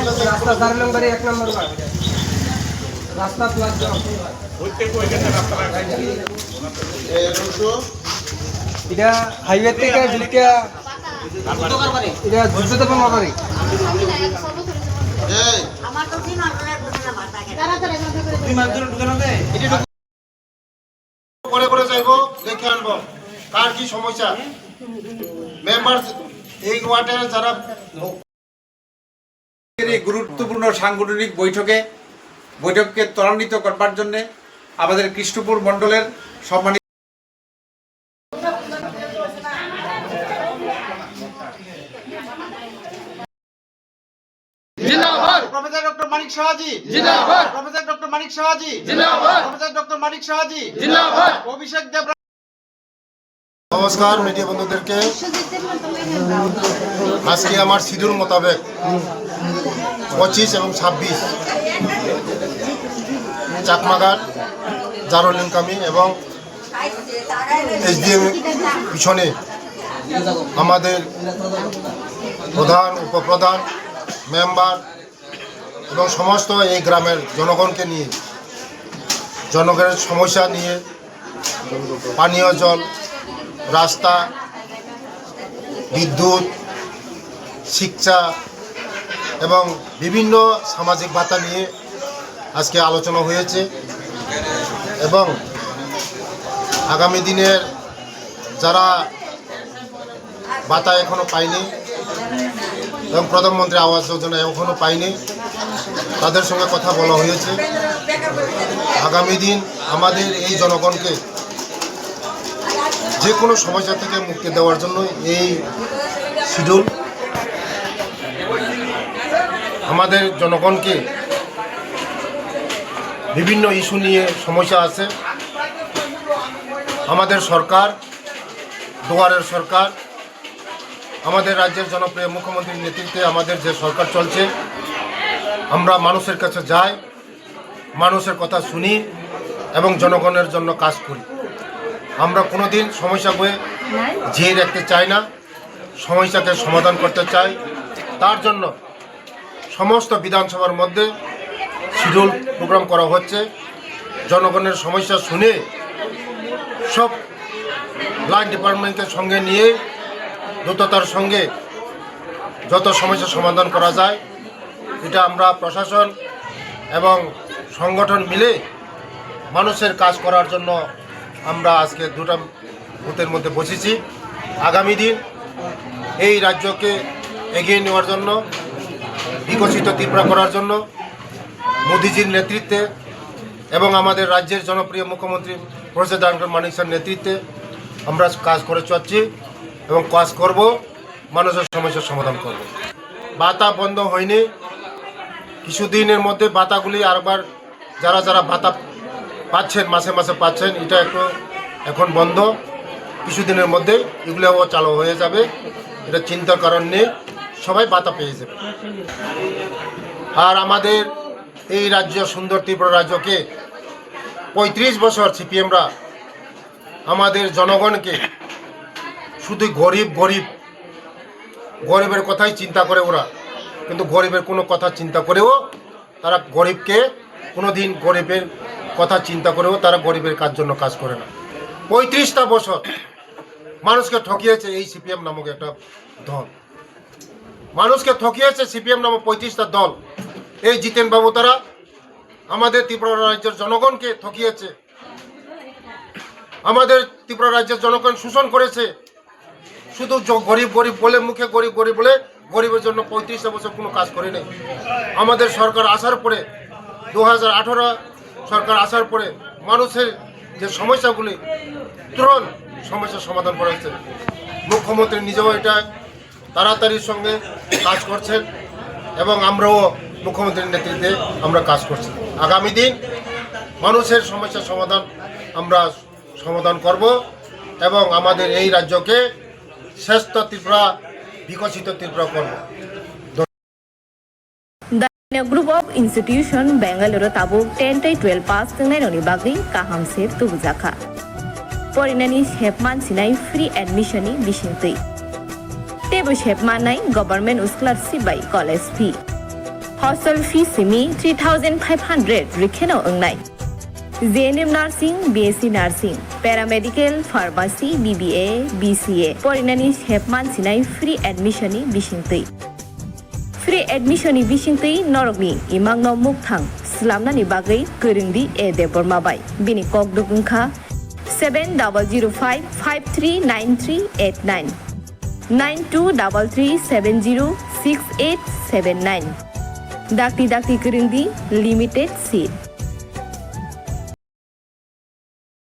রাস্তা 4 নম্বরে 1 নম্বর রাস্তা প্লাস এটা হাইওয়ে থেকে ঢুকে এটা যুদ্ধতে পারবো পারি করে করে যাইবো দেখে আনবো কার কি সমস্যা মেম্বার এই ওয়ার্ডের যারা গুরুত্বপূর্ণ সাংগঠনিক বৈঠককে ত্বরান্বিত করবার জন্য আমাদের কৃষ্ণপুর মণ্ডলের সম্মানিত প্রফেসর ডক্টর মানিক সাহাজি জিন্দাবাদ প্রফেসর ডক্টর মানিক সাহাজি জিন্দাবাদ প্রফেসর ডক্টর মানিক সাহাজি জিন্দাবাদ অভিষেক দেব নমস্কার মিডিয়া বন্ধুদেরকে আজকে আমার শিডিউল মোতাবেক 25 এবং 26 চাকমাঘাট জারোলিনকামি এবং এসডিএম পিছনে আমাদের প্রধান উপপ্রধান মেম্বার এবং সমস্ত এই গ্রামের জনগণকে নিয়ে জনগণের সমস্যা নিয়ে পানীয় জল রাস্তা বিদ্যুৎ শিক্ষা এবং বিভিন্ন সামাজিক ভাতা নিয়ে আজকে আলোচনা হয়েছে এবং আগামী দিনের যারা ভাতা এখনো পায়নি এবং প্রধানমন্ত্রী আবাস যোজনা এখনো পায়নি তাদের সঙ্গে কথা বলা হয়েছে আগামী দিন আমাদের এই জনগণকে যে কোনো সমস্যা থেকে মুক্তি দেওয়ার জন্য এই শিডিউল আমাদের জনগণকে বিভিন্ন ইস্যু নিয়ে সমস্যা আছে আমাদের সরকার দুয়ারের সরকার আমাদের রাজ্যের জনপ্রিয় মুখ্যমন্ত্রীর নেতৃত্বে আমাদের যে সরকার চলছে আমরা মানুষের কাছে যাই মানুষের কথা শুনি এবং জনগণের জন্য কাজ করি আমরা কোনোদিন সমস্যা বয়ে জিয়ে রাখতে চাই না সমস্যাকে সমাধান করতে চাই তার জন্য সমস্ত বিধানসভার মধ্যে শিডিউল প্রোগ্রাম করা হচ্ছে জনগণের সমস্যা শুনে সব লাইন ডিপার্টমেন্টের সঙ্গে নিয়ে দ্রুততার সঙ্গে যত সমস্যা সমাধান করা যায় এটা আমরা প্রশাসন এবং সংগঠন মিলে মানুষের কাজ করার জন্য আমরা আজকে দুটো বুথের মধ্যে বসেছি আগামী দিন এই রাজ্যকে এগিয়ে নেওয়ার জন্য বিকশিত ত্রিপুরা করার জন্য মোদিজির নেতৃত্বে এবং আমাদের রাজ্যের জনপ্রিয় মুখ্যমন্ত্রী প্রফেসর ডক্টর মানিক সাহের নেতৃত্বে আমরা কাজ করে চলছি এবং কাজ করব মানুষের সমস্যার সমাধান করব ভাতা বন্ধ হয়নি কিছুদিনের মধ্যে ভাতাগুলি আরবার যারা যারা ভাতা পাচ্ছেন মাসে মাসে পাচ্ছেন এটা একটু এখন বন্ধ কিছুদিনের মধ্যে এগুলোও চালু হয়ে যাবে এটা চিন্তার কারণ নেই সবাই ভাতা পেয়ে যাবে আর আমাদের এই রাজ্য সুন্দর ত্রিপুরা রাজ্যকে 35 বছর সিপিএমরা আমাদের জনগণকে শুধু গরিবের কথাই চিন্তা করে ওরা কিন্তু গরিবের কোনো কথা চিন্তা করেও তারা গরিবকে কোনো দিন গরিবের কথা চিন্তা করেও তারা গরিবের জন্য কাজ করে না 35টা বছর মানুষকে ঠকিয়েছে এই সিপিএম নামক একটা দল মানুষকে ঠকিয়েছে সিপিএম নামক 35টা দল এই জিতেন বাবু তারা আমাদের ত্রিপুরা রাজ্যের জনগণকে ঠকিয়েছে আমাদের ত্রিপুরা রাজ্যের জনগণ শোষণ করেছে শুধু গরিব বলে মুখে গরিব বলে গরিবের জন্য 35টা বছর কোনো কাজ করে নেই আমাদের সরকার আসার পরে 2018 সরকার আসার পরে মানুষের যে সমস্যাগুলি তুরন্ত সমস্যার সমাধান করেছে মুখ্যমন্ত্রী নিজেও এটা তাড়াতাড়ির সঙ্গে কাজ করছেন এবং আমরাও মুখ্যমন্ত্রীর নেতৃত্বে আমরা কাজ করছি আগামী দিন মানুষের সমস্যার সমাধান করব এবং আমাদের এই রাজ্যকে শ্রেষ্ঠ ত্রিপুরা বিকশিত ত্রিপুরা করব The group of institution Bangalore tabuk 10-12 pass nani bagi kaham se tubjaka. Porinani shepman sinai free admission ni bisintui. Tebo shepman nai government scholarship by college fee. Hostel fee simi 3,500 rikheno ongnai. JNM Nursing, BSc Nursing, Paramedical, Pharmacy, BBA, BCA. Porinani hepman sinai free admission ni bisingtui. Free admission ni bisingtui norokni imangno mukthang slamna ni bagai kurungdi e debormabai. Bini kok dukungkha 7005539389 9233706879. Dakti kurungdi limited seat.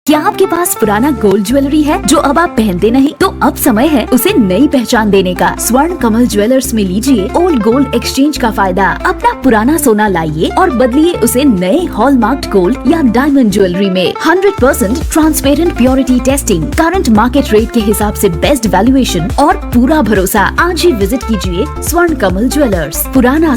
क्या आपके पास पुराना gold jewellery है जो अब आप पहनते नहीं? तो अब समय है उसे नई पहचान देने का। स्वर्ण कमल ज्वेलर्स में लीजिए ओल्ड गोल्ड एक्सचेंज का फायदा। अपना पुराना सोना लाइए और बदलिए उसे नए हॉलमार्क्ड गोल्ड या डायमंड ज्वेलरी में। 100% transparent purity testing, current market rate के हिसाब से बेस्ट वैल्यूएशन और पूरा भरोसा। आज ही विजिट कीजिए स्वर्ण कमल ज्वेलर्स। पुराना